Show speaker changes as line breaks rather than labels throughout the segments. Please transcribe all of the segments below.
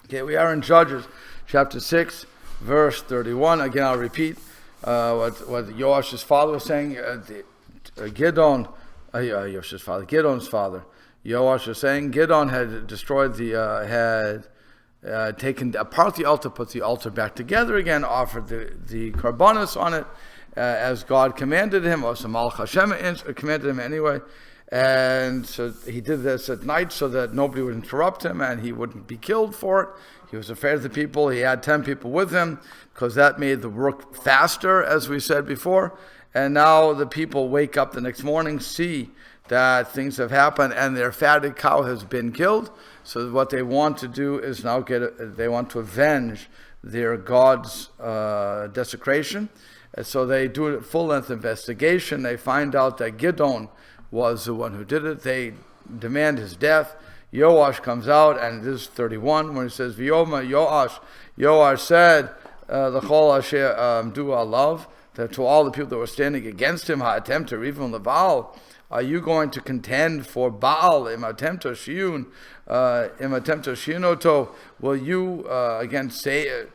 Okay, we are in Judges, chapter 6, verse 31. Again, I'll repeat what Yoash's father was saying. Gideon's father, Yoash was saying, Gideon had destroyed had taken apart the altar, put the altar back together again, offered the karbanos on it, as God commanded him, or Samal Hashem commanded him anyway. And so he did this at night so that nobody would interrupt him and he wouldn't be killed for it. He was afraid of the people. He had 10 people with him because that made the work faster, as we said before. And now the people wake up the next morning, see that things have happened and their fatted cow has been killed. So what they want to do is now they want to avenge their God's desecration. And so they do a full-length investigation. They find out that Gideon was the one who did it. They demand his death. Yoash comes out, and this is 31, when he says, V'yoma Yoash said, L'chol asher du alav, that to all the people that were standing against him, ha'atem terivim leBaal, are you going to contend for Baal? Im atem toshiunoto, will you again say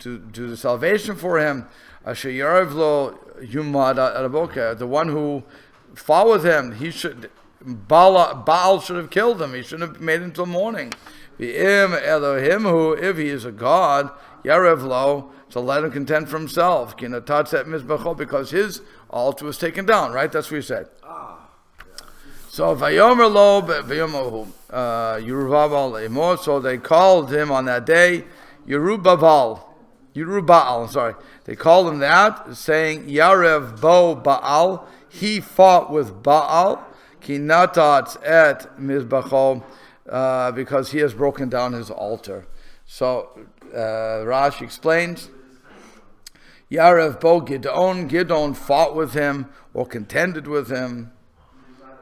to do the salvation for him? Asher yarav lo yumad araboka, the one who fought with him, Baal should have killed him. He shouldn't have made it until morning. V'im Elohim, who, if he is a god, Yarev lo, to let him contend for himself. Because his altar was taken down, right? That's what he said. So Vayomer lo Vayomahu Yerubbaal Emor. So they called him on that day Yerubbaal. They called him that, saying Yarev bo Baal. He fought with Baal. Ki natat et mizbacho, because he has broken down his altar. So Rashi explains, Yarev bo Gideon. Gideon fought with him or contended with him.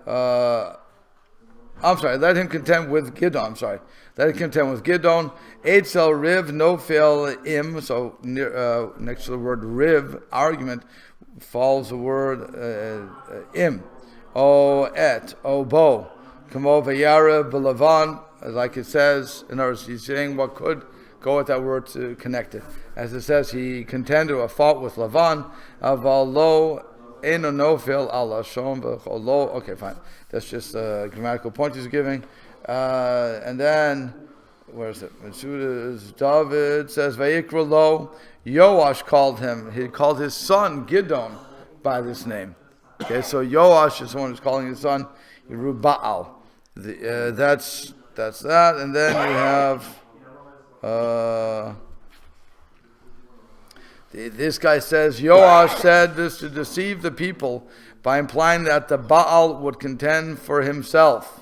Let him contend with Gideon. Let him contend with Gideon. Eitzel riv nofel im. So next to the word riv, argument, falls the word im. O et, o bo. Kamo v'yarev b'lavan. Like it says, in other words, he's saying what could go with that word to connect it. As it says, he contended or fought with Lavan. Aval lo eno nofel ala shom v'cholo. Okay, fine. That's just a grammatical point he's giving. And then, where is it? David says, Vayikra lo. Yoash called him. He called his son Gideon by this name. Okay, so Yoash is the one who's calling his son Yerubbaal. That's that. And then you have this guy says, Yoash said this to deceive the people by implying that the Baal would contend for himself.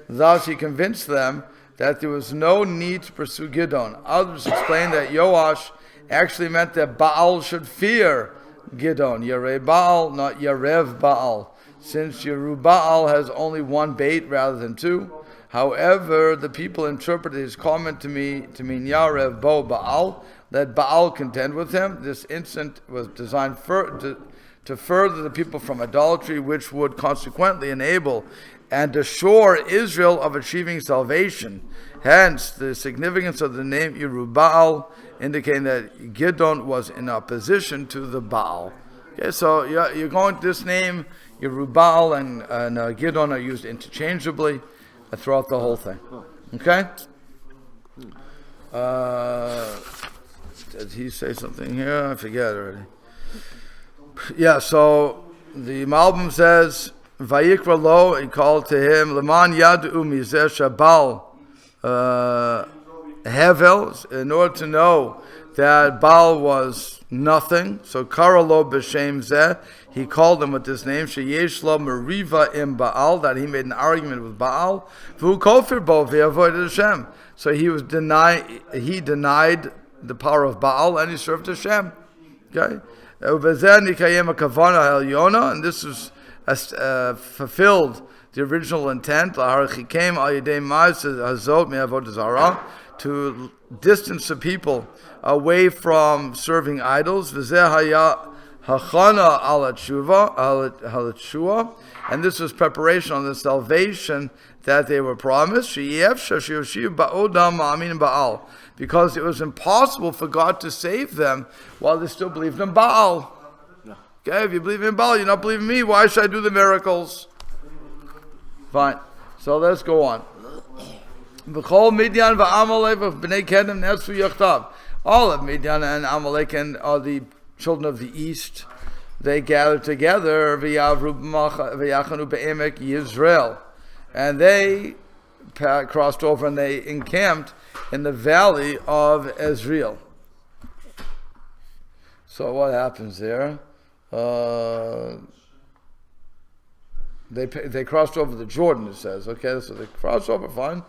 Thus he convinced them that there was no need to pursue Gideon. Others explained that Yoash actually meant that Baal should fear Gideon, Yareh Baal, not Yarev Baal, since Yerubbaal has only one bait rather than two. However, the people interpreted his comment to mean Yarev Bo Baal, let Baal contend with him. This incident was designed to further the people from idolatry, which would consequently enable and assure Israel of achieving salvation. Hence, the significance of the name Yerubbaal, indicating that Gideon was in opposition to the Baal. Okay, so you're going to this name, Yerubbaal and Gideon are used interchangeably throughout the whole thing. Okay? Did he say something here? I forget already. Yeah, so the Malbim says, Vayikra lo, he called to him, Leman yadu mizeh shabal Hevel, in order to know that Baal was nothing. So Karalo b'shem zeh, he called him with this name, Sheyesh lo meriva im Baal, that he made an argument with Baal. V'hu kofir bo v'avoided Hashem. So he denied the power of Baal and he served Hashem. Okay, and this was fulfilled the original intent to distance the people away from serving idols. And this was preparation on the salvation that they were promised, because it was impossible for God to save them while they still believed in Baal. Okay, if you believe in Baal, you're not believing me. Why should I do the miracles? Fine. So let's go on. All of Midian and Amalek and all the children of the east, they gathered together, Yisrael, and they crossed over and they encamped in the valley of Ezreal. So what happens there? They crossed over the Jordan, it says. Okay, so they crossed over, fine.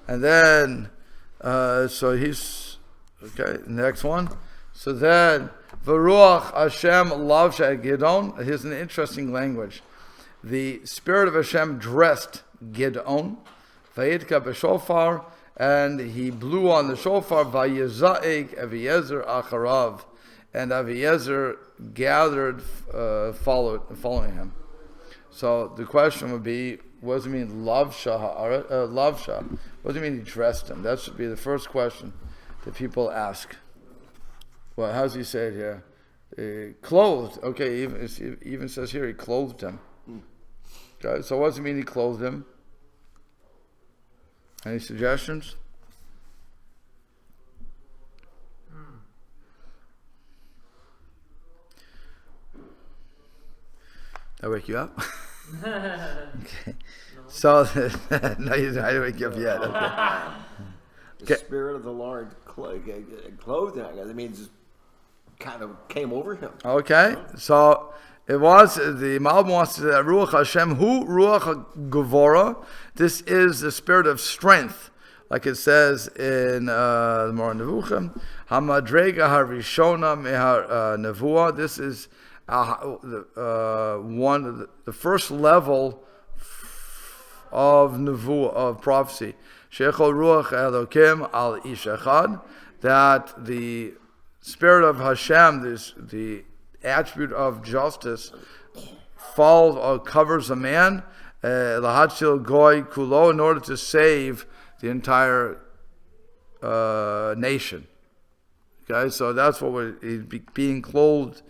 And then, so he's, okay, next one. So then, V'ruach Hashem lavsha Gideon. Here's an interesting language. The spirit of Hashem dressed Gideon. Vayidka b'shofar, and he blew on the shofar. Vayezaik Aviezer acharav, and Aviezer gathered, following him. So the question would be, what does it mean lavsha? Lavsha. What does it mean he dressed him? That should be the first question that people ask. Well, how does he say it here? Clothed. Okay, even says here he clothed him. Okay, so what does it mean he clothed him? Any suggestions? Did I wake you up? Okay. So, no, you didn't wake you up yet. Okay.
The Spirit of the Lord clothed him. I guess it means kind of came over him.
Okay, so it was, the Malbim wants to say that Ruach Hashem, Hu Ruach Gevora, this is the spirit of strength, like it says in the Moreh Nevuchim, Hamadrega Harishona Mehar Nevuah, this is the first level of Nevuah, of prophecy. Shechol Ruach Elokim al Ish Echad, that the Spirit of Hashem, the attribute of justice, falls or covers a man, lahachil goy kulo, in order to save the entire nation. Okay, so that's what he's being clothed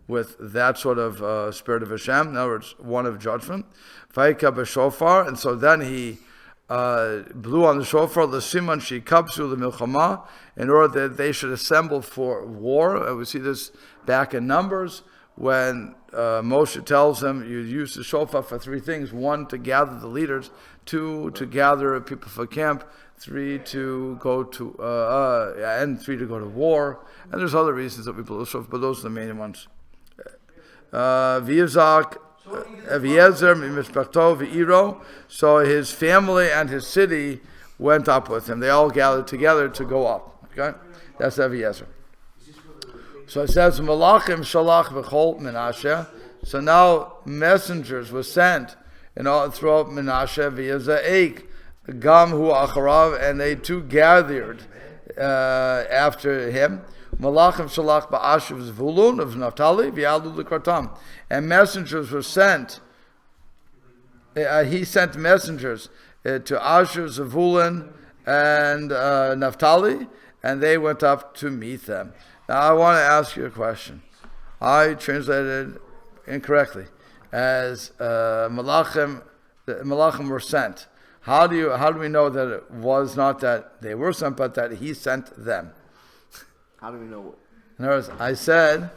with, that sort of Spirit of Hashem. In other words, one of judgment. Vayika b'shofar, and so then he blew on the shofar, l'siman shikapsu l'milchama, in order that they should assemble for war. We see this back in Numbers when Moshe tells them, you use the shofar for three things: one, to gather the leaders; two, to gather people for camp; three, to go to and three, to go to war. And there's other reasons that we blow the shofar, but those are the main ones. V'yizak Aviezer mishpachto v'iro, so his family and his city went up with him. They all gathered together to go up. Okay, that's Aviezer. So it says Malachim shalach v'chol Menashe. So now messengers were sent throughout Menashe via Zaik, Gam hu acharav, and they too gathered after him. Malachim shalach ba'ashiv zvulun of Naphtali v'yalu l'kartam, and messengers were sent. He sent messengers to Asher, Zvulun, and Naphtali, and they went up to meet them. Now I want to ask you a question. I translated incorrectly as Malachim were sent. How do we know that it was not that they were sent, but that he sent them?
How do we know what?
In other words, I said,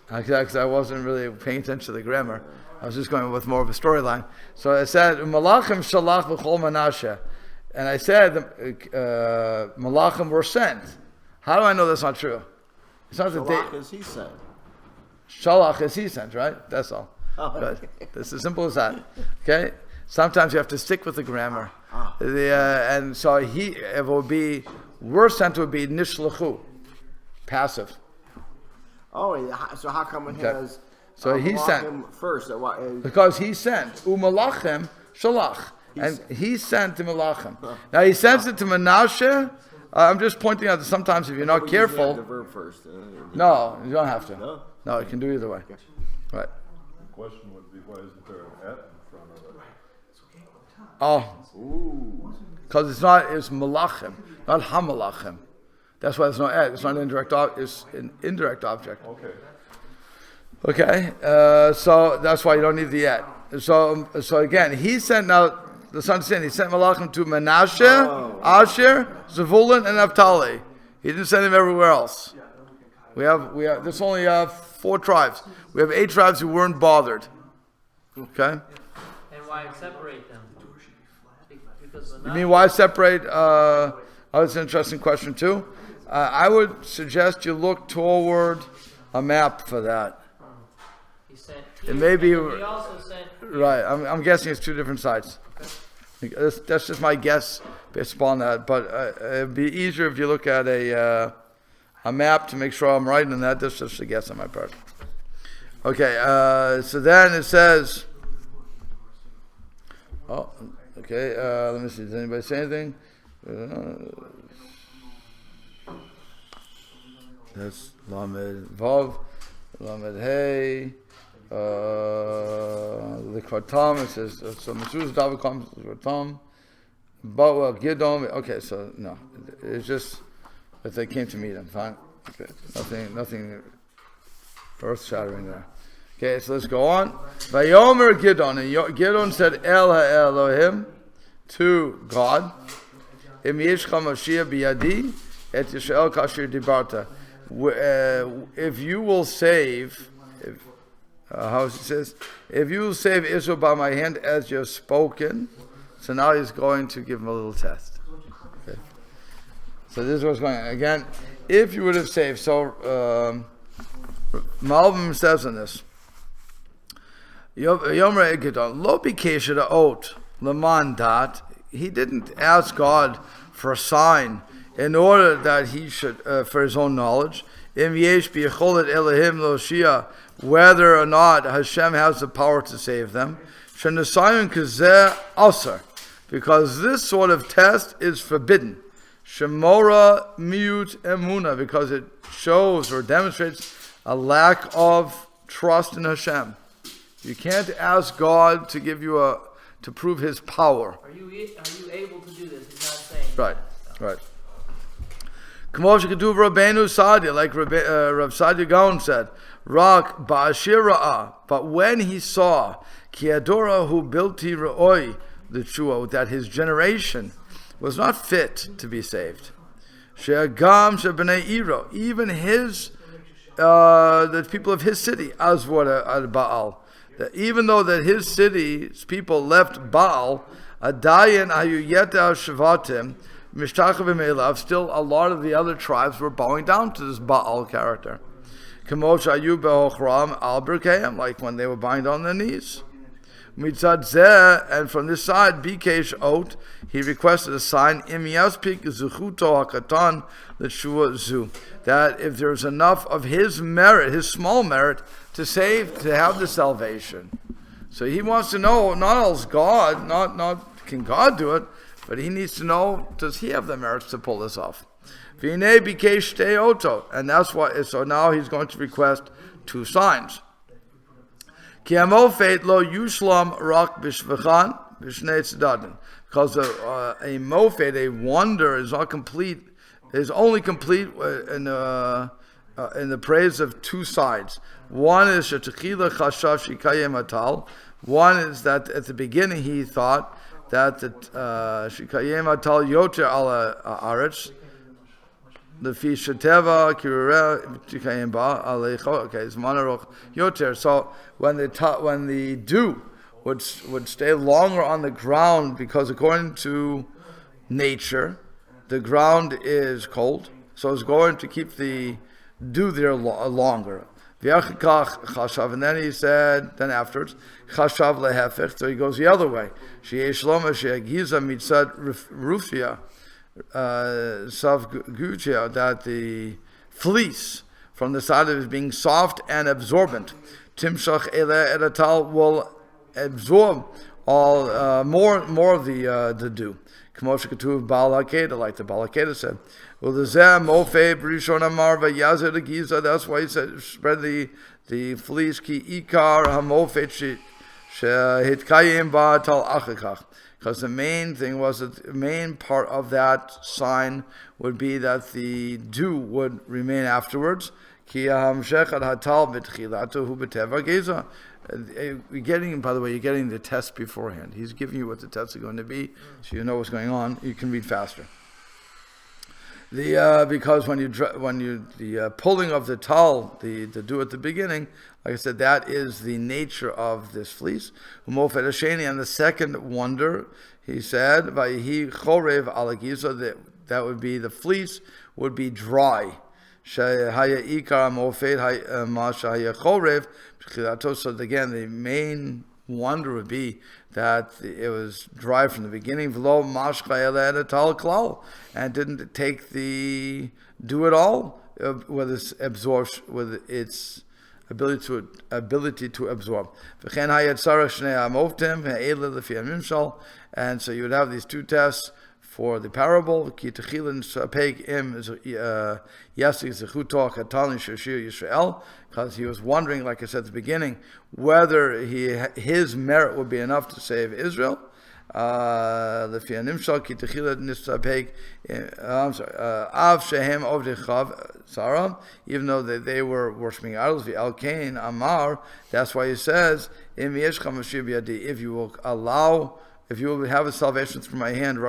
because I wasn't really paying attention to the grammar, I was just going with more of a storyline. So I said, Malachim shalach v'chol Menashe, and I said Malachim were sent. How do I know that's not true? It's not that
Shalach is he sent.
Shalach is he sent, right? That's all.
Oh,
Good. It's as simple as that. Okay. Sometimes you have to stick with the grammar. And so it will be, were sent would be nishlachu, passive.
Oh, so how come it has?
So he sent
first.
Because he sent umalachim shalach, and he sent to Malachim. Now he sends it to Menashe. I'm just pointing out that sometimes if you're not careful,
the verb first.
No, you don't have to. No, you can do either way. Right.
The question would be, why isn't there an at in front of it?
Oh, because it's malachim, not hamalachim. That's why there's no et. It's not an indirect. It's an indirect object. Okay. So that's why you don't need the et. So again, he sent out the son of Sin. He sent malachim to Menashe, Asher, Zevulun, and Naphtali. He didn't send him everywhere else. We have. There's only 4 tribes. We have 8 tribes who weren't bothered. Okay.
And why separate them? Because
you mean why separate? That's an interesting question too. I would suggest you look toward a map for that.
He sent
It may be
he also sent
right. I'm guessing it's 2 different sites. That's just my guess based upon that. But it'd be easier if you look at a map to make sure I'm right in that. That's just a guess on my part. Okay. So then it says. Oh. Okay. Let me see. Does anybody say anything? That's Lamed Vav, Lamed Hey, the Kvartam, it says, so Mesuz David comes to the Kvartam, but Gideon, okay, so no, it's just that they came to meet him, fine, okay, nothing earth-shattering there. Okay, so let's go on. Vayomer Gideon, and Gideon said, El Elohim, to God, Im Yeshcha Mashiach biyadi, et Yisrael kasher dibarta. If you will save, how it says, if you will save Israel by my hand as you have spoken, so now he's going to give him a little test. Okay. So this is what's going on. Again, if you would have saved, so Malbim says on this, Yomer Egidon, Lo bikesha ot leman dat, he didn't ask God for a sign in order that he should, for his own knowledge, whether or not Hashem has the power to save them, because this sort of test is forbidden. Shemora miut emuna, because it shows or demonstrates a lack of trust in Hashem. You can't ask God to give you to prove His power.
Are you able to do this? He's not saying.
Right. Like Rav Sadia Gaon said, Rak ba'ashir, but when he saw Kiadora hu bilti ra'oi l'tshua, that his generation was not fit to be saved. She'agam she'bnei iro, even his the people of his city, Azwar al Baal, that even though that his city's people left Baal, Adayan ayu yeta shvatim, still a lot of the other tribes were bowing down to this Baal character. Like when they were bowing down on their knees. And from this side, Bikesh Ot, he requested a sign, that if there's enough of his merit, his small merit, to have the salvation. So he wants to know, not else God, not can God do it, but he needs to know, does he have the merits to pull this off? And that's why, so now he's going to request 2 signs. Because a mofed, a wonder, is not complete, is only complete in the praise of 2 sides. One is one is that at the beginning he thought that Shikayem Atal Yoter ala Aretz, the fish Shateva Kirureh Shikayem Ba Alecho. Okay, it's Manaroch Yoter. So when the dew would stay longer on the ground, because according to nature, the ground is cold, so it's going to keep the dew there longer. And then he said, then afterwards, Chashav lehefech, so he goes the other way. Sheyesh loma sheyagiza mitzad rufia savgutia, that the fleece from the side of it is being soft and absorbent. Timshach ele edatal will absorb all more of the dew. K'moshe katuv Baal HaKeda, like the Baal HaKeda said. That's why he said spread the fleece ki ikar hamofet shehitkayim ba'atal achikach. Because the main thing was that the main part of that sign would be that the dew would remain afterwards. You're getting, by the way, you're getting the test beforehand. He's giving you what the tests are going to be, so you know what's going on. You can read faster. Because when the pulling of the tal, the dew at the beginning, like I said, that is the nature of this fleece. And the second wonder, he said, that would be the fleece would be dry. So again, the main wonder would be that it was dry from the beginning, and didn't take the dew at all, with its absorption, with its ability to absorb. And so you would have these two tests for the parable, because he was wondering, like I said at the beginning, whether his merit would be enough to save Israel. Even though they were worshiping idols, that's why he says, if you will allow, if you will have a salvation through my hand,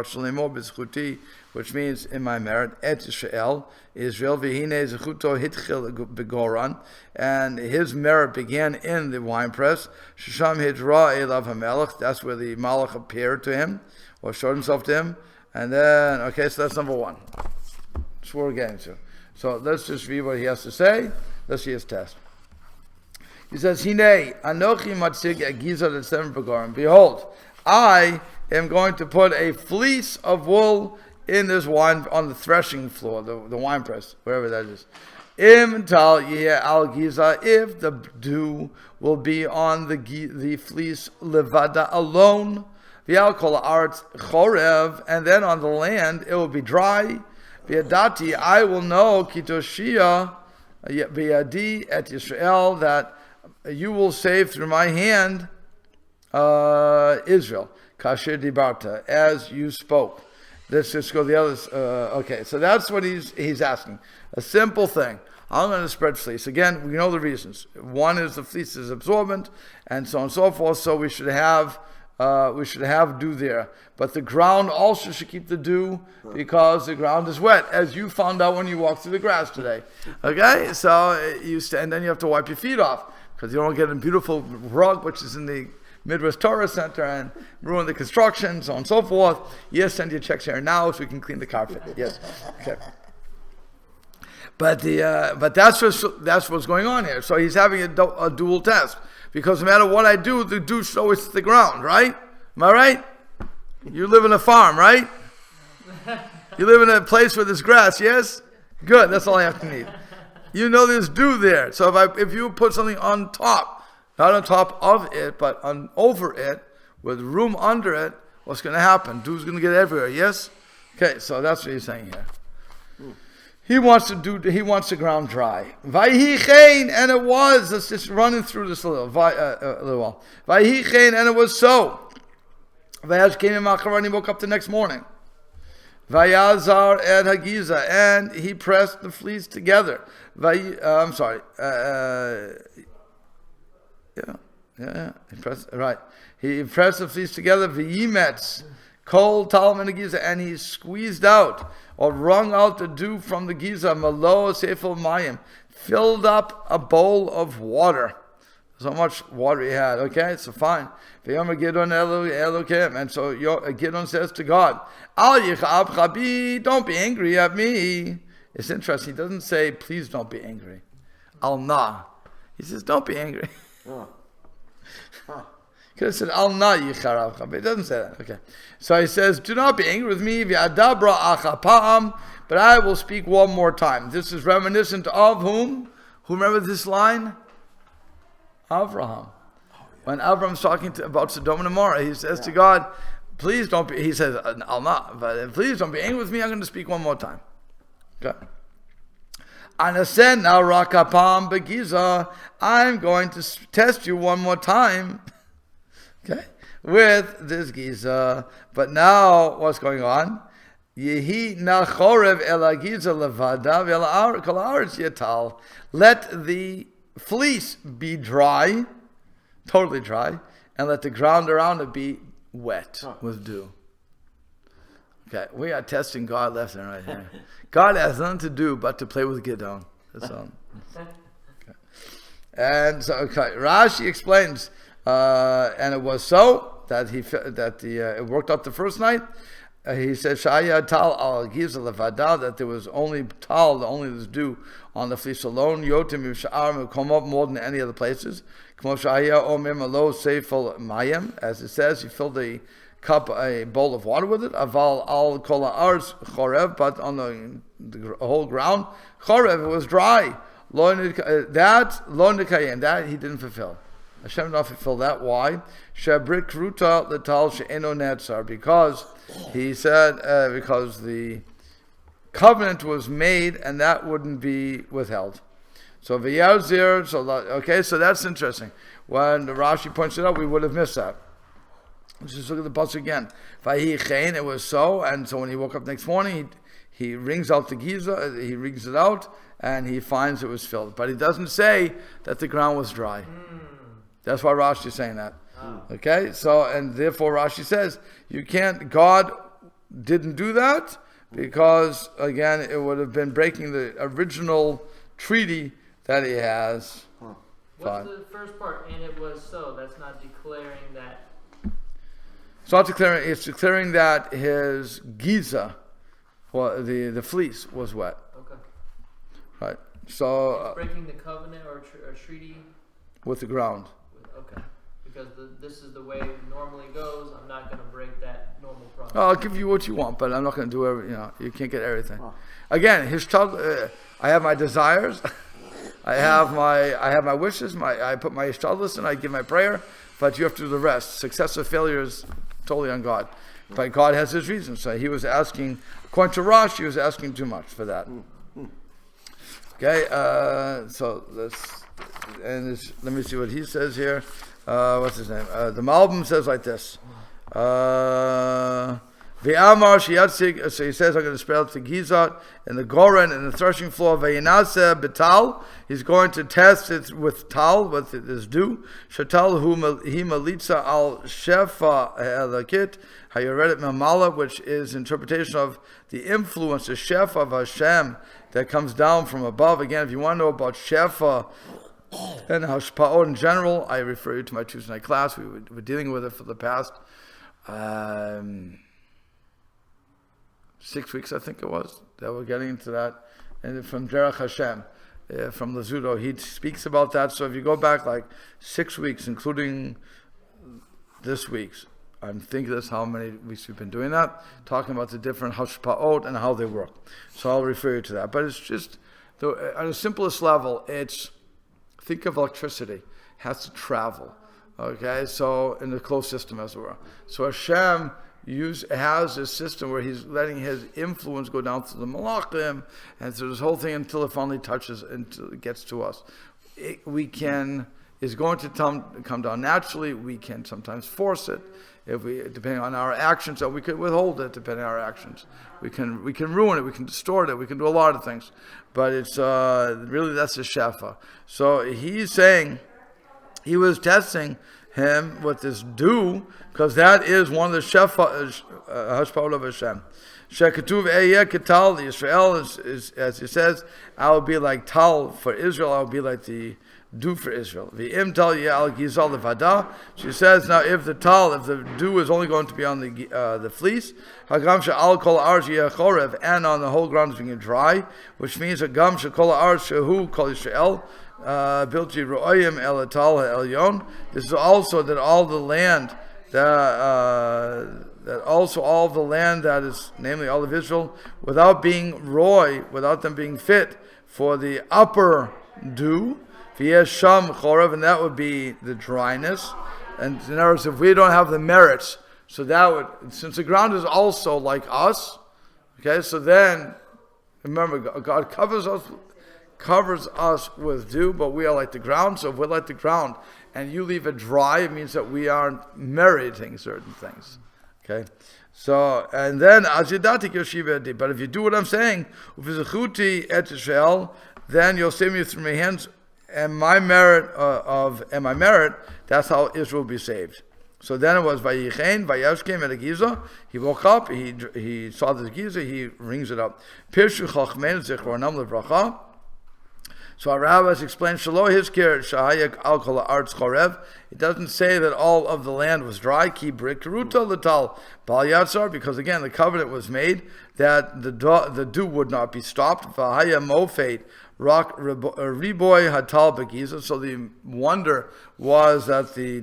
which means in my merit, Israel, and his merit began in the winepress. That's where the Malach appeared to him, or showed himself to him. And then, okay, so that's number one. That's what we're getting to. So let's just read what he has to say. Let's see his test. He says, behold, I am going to put a fleece of wool in this wine, on the threshing floor, the wine press, wherever that is. If the dew will be on the fleece levada alone, and then on the land it will be dry. I will know kitoshia biyadi et Yisrael, that you will save through my hand Israel, kasher dibarta, as you spoke. Let's just go the others. Okay, so that's what he's asking. A simple thing. I'm going to spread fleece. Again, we know the reasons. One is the fleece is absorbent, and so on and so forth. So we should have dew there. But the ground also should keep the dew, because the ground is wet, as you found out when you walked through the grass today. Okay, so and then you have to wipe your feet off, because you don't get a beautiful rug, which is in the Midwest Torah Center, and ruin the construction, so on and so forth. Yes, send your checks here now so we can clean the carpet. Yes, okay. But that's what's going on here. So he's having a dual test, because no matter what I do, the dew should always hit the ground, right? Am I right? You live in a farm, right? You live in a place where there's grass, yes? Good. That's all I have to need. You know there's dew there. So if you put something on top, not on top of it, but over it, with room under it, what's going to happen? Dew's going to get everywhere, yes? Okay, so that's what he's saying here. He wants the ground dry. Vayhichein, and it was. Let's just running through this a little while. Vayhichein, and it was so. Vayaz came in Macharan, he woke up the next morning. Vayazar ed Hagiza, and he pressed the fleece together. He pressed the fleece together, v'yimetz, kol talman giza, and he squeezed out, or wrung out the dew from the giza, malo sefel mayim, filled up a bowl of water. So much water he had. Okay, so fine. And so Gideon says to God, Al yichab chabi, don't be angry at me. It's interesting. He doesn't say, please don't be angry. Al na. He says, don't be angry. Oh. Huh. He could have said, Al na yicharav chabi. It doesn't say that. Okay. So he says, do not be angry with me. V'adabra achapam. But I will speak one more time. This is reminiscent of whom? Who remembers this line? Avraham. When Abraham's talking about Sodom and Gomorrah, he says to God, please don't be, he says, I'll not, but please don't be angry with me, I'm going to speak one more time. Okay. Anasen now rakapam begiza, I'm going to test you one more time. Okay, with this Giza. But now, what's going on? Yehi na chorev el Giza levada ve'el kol haaretz yatal. Let the fleece be dry, totally dry, and let the ground around it be wet with dew. Okay, we are testing God left and right here. God has nothing to do but to play with Gideon. That's all. Okay. And so, Rashi explains, and it was so that it worked out the first night. He said, "Shaya tal al giza levada," that there was only tal, only this dew on the fleece alone. Yotim yishar come up more than any other places. Kmo shaya omer malo seifel mayim, as it says, he filled a bowl of water with it. Aval al kol haaretz chorev, but on the whole ground, chorev, it was dry. That he didn't fulfill. Hashem did not fulfill that. Why? Shabrik ruta letal she'eno netzar, because he said because the covenant was made and that wouldn't be withheld. So v'yazir. So that's interesting. When Rashi points it out, we would have missed that. Let's just look at the pasuk again. Vayi chen, it was so, and so when he woke up next morning, he wrings out the giza, he wrings it out, and he finds it was filled. But he doesn't say that the ground was dry. That's why Rashi is saying that. Okay, so and therefore Rashi says you can't. God didn't do that because again it would have been breaking the original treaty that he has.
What's the first part? And it was so. That's not declaring that.
It's not declaring. It's declaring that his giza, well, the fleece was wet.
Okay.
Right. So
breaking the covenant or treaty
with the ground.
Okay. Because this is the way it normally goes. I'm not going to break that normal process.
I'll give you what you want, but I'm not going to do every. You can't get everything. Again, his child. I have my desires. I have my wishes. I put my ishtal list and I give my prayer. But you have to do the rest. Success or failure is totally on God. But God has his reasons. So he was asking, according to Rashi, he was asking too much for that. Okay, so let me see what he says here. What's his name? The Malbim says like this. Ve'amar shiyatzig, so he says, I'm going to spell it to Gizat in the Goren and the threshing floor. Ve'inase betal, he's going to test it with tal, with this dew. Shatal hu malitza al shefa elakit. How you read it, Mamala, which is interpretation of the influence, the shefa of Hashem that comes down from above. Again, if you want to know about shefa and hashpa'ot in general, I refer you to my Tuesday night class. We were dealing with it for the past 6 weeks, I think it was, that we're getting into that. And from Derech Hashem, from Lazudo, he speaks about that. So if you go back like 6 weeks, including this week's, I'm thinking that's how many weeks we've been doing that, talking about the different hashpa'ot and how they work. So I'll refer you to that. But it's just, on the simplest level, think of electricity. It has to travel. Okay, so in the closed system as it were. So Hashem has this system where he's letting his influence go down through the malachim and through this whole thing until it finally touches, until it gets to us. It's going to come down naturally. We can sometimes force it, depending on our actions, or we could withhold it depending on our actions. We can ruin it. We can distort it. We can do a lot of things. But it's really that's the shefa. So he's saying he was testing him with this dew, because that is one of the shefa hashpa'ot of Hashem. Shekatuv Ehyeh Ketal, the Israel is as he says, I will be like tal for Israel. I will be like the dew for Israel. V'im tal al gizal levada. She says, now if the dew is only going to be on the fleece, hagam she'al kol haaretz yeh chorev, and on the whole ground is being dry, which means hagam she'kol haaretz shehu kol Yisrael. Bilti ro'ayim el etal ha'elyon. This is also that all the land that is, namely all of Israel, without being without them being fit for the upper dew, v'yesh sham chorev, and that would be the dryness. And in other words, if we don't have the merits, so that would, since the ground is also like us, okay, so then remember God covers us covers us with dew, but we are like the ground. So if we're like the ground and you leave it dry, it means that we aren't meriting certain things. Okay? So, and then, but if you do what I'm saying, then you'll save me through my hands and my merit that's how Israel will be saved. So then it was Vayichen, Vayashkem, and Giza. He woke up, he saw the Giza, he rings it up. Pirshu Chachmein Zichronam Levracha. So our rabbis explained Shalo Hizkir Shahayak Al Kol Arts Chorev. It doesn't say that all of the land was dry. Ki Brik Ruta Latal Bal Yatzar, because again the covenant was made that the dew would not be stopped. Vahaya Mofet Rock Riboy Hatal Begiza. So the wonder was that the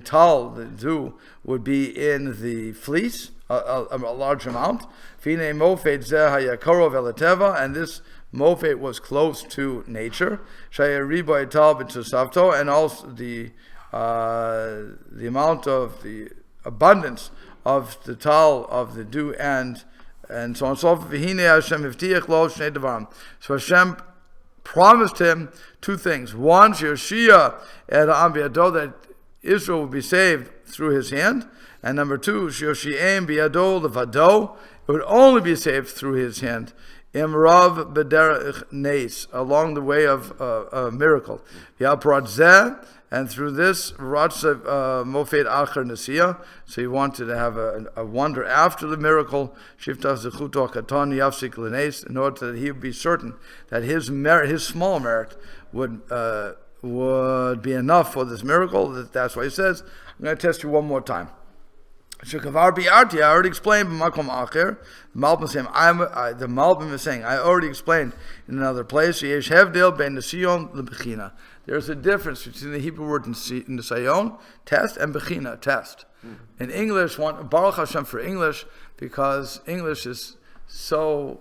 dew, would be in the fleece, a large amount. Fine Mofet Zeh Hayakorov Elateva, and this Mofet was close to nature. Shaya Riboy Tal B'Tusavto, and also the amount of the abundance of the tal of the dew and so on and so forth. So Hashem promised him two things. One, that Israel would be saved through his hand, and number two, it would only be saved through his hand. Imrav b'derech nes, along the way of a miracle. And through this, Mofet Acher Nesiya, so he wanted to have a wonder after the miracle, Shiftach Zechuto Katan Yafsik Lenes, in order that he would be certain that his small merit would be enough for this miracle. That's why he says, I'm going to test you one more time. Shekavar bi'arti, I already explained b'makom acher. The Malbim is saying, I already explained in another place. Yesh hevdil ben nesiyon lebechina. There's a difference between the Hebrew word nesayon, test, and bechina, test. In English, Baruch Hashem for English, because English is so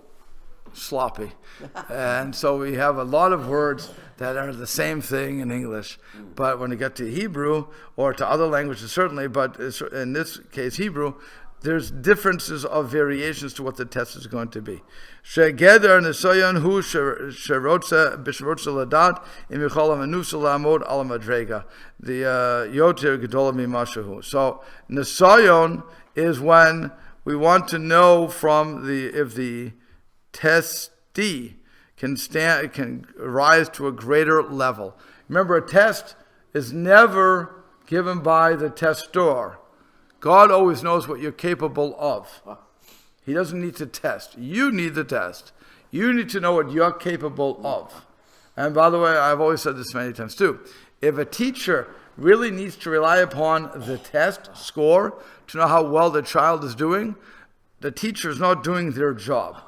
sloppy, and so we have a lot of words that are the same thing in English, but when you get to Hebrew or to other languages certainly, but in this case Hebrew, there's differences of variations to what the test is going to be. The yoter gedolah mimashahu. So nesayon is when we want to know if the testee can rise to a greater level. Remember, a test is never given by the testor. God always knows what you're capable of. He doesn't need to test. You need the test. You need to know what you're capable of. And by the way, I've always said this many times too. If a teacher really needs to rely upon the test score to know how well the child is doing, the teacher is not doing their job.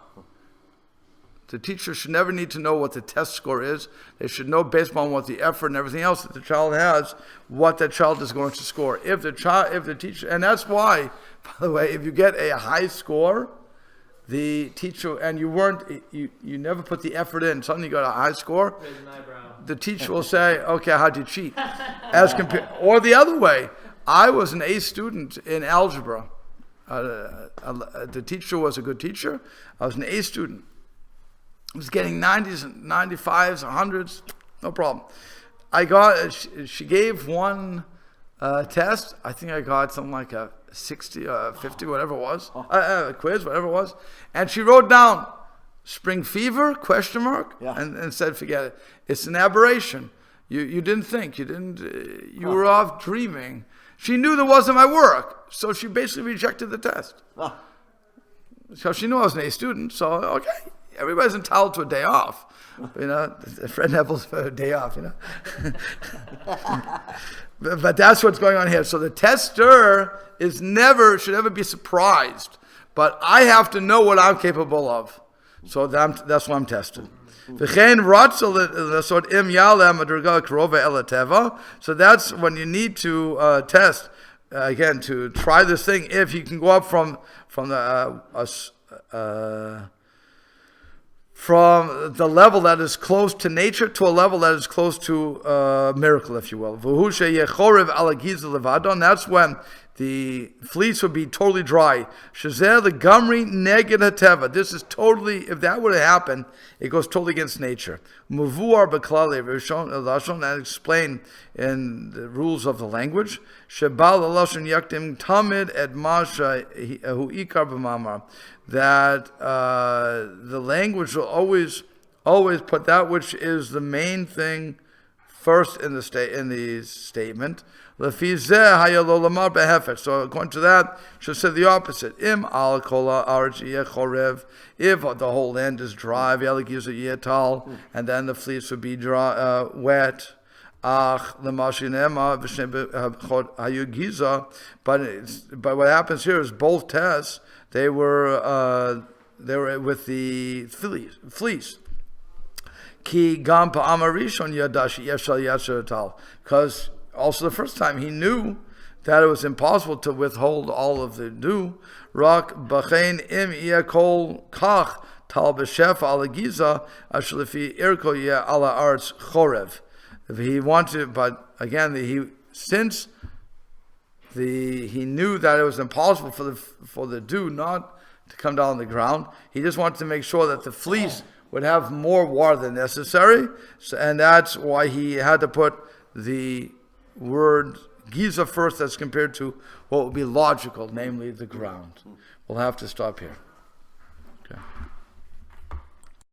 The teacher should never need to know what the test score is. They should know, based on what the effort and everything else that the child has, what that child is going to score. If the teacher, and that's why, by the way, if you get a high score, the teacher, and you never put the effort in, suddenly you got a high score,
Raise an eyebrow.
The teacher will say, okay, how'd you cheat? Or the other way, I was an A student in algebra. The teacher was a good teacher. I was an A student. I was getting 90s, 95s, 100s, no problem. She gave one test. I think I got something like a 60, 50, whatever it was, a quiz, whatever it was. And she wrote down spring fever, ? And said, forget it. It's an aberration. You didn't think, you were off dreaming. She knew that wasn't my work, so she basically rejected the test. So she knew I was an A student, so okay. Everybody's entitled to a day off. Fred Neville's for a day off, but that's what's going on here. So the tester should never be surprised. But I have to know what I'm capable of. So that's why I'm tested. So that's when you need to test, again, to try this thing, if you can go up from the level that is close to nature to a level that is close to miracle, if you will. And that's when the fleece would be totally dry. Shazer the Gamri Neged Hateva. This is totally, if that would have happened, it goes totally against nature. Muvuar Beklali, Lashon, and explain in the rules of the language. Shebal Lashon Yaktim Tamid et Masha Hu Ikar B'Mamar. That the language will always put that which is the main thing first in the statement. So according to that, should say the opposite. Im al kola chorev. If the whole land is dry, and then the fleece would be dry, wet. But what happens here is both tests they were with the fleece. Ki gam pa'amarishon yadashi yeshal yasher tal. Because also the first time he knew that it was impossible to withhold all of the dew. Rak b'chein im yakol kach tal b'shef ala giza ashlefi irko ye ala arts chorev. If he wanted, but again, he knew that it was impossible for the dew not to come down on the ground. He just wanted to make sure that the fleece would have more water than necessary, and that's why he had to put the word Giza first as compared to what would be logical, namely the ground. We'll have to stop here. Okay.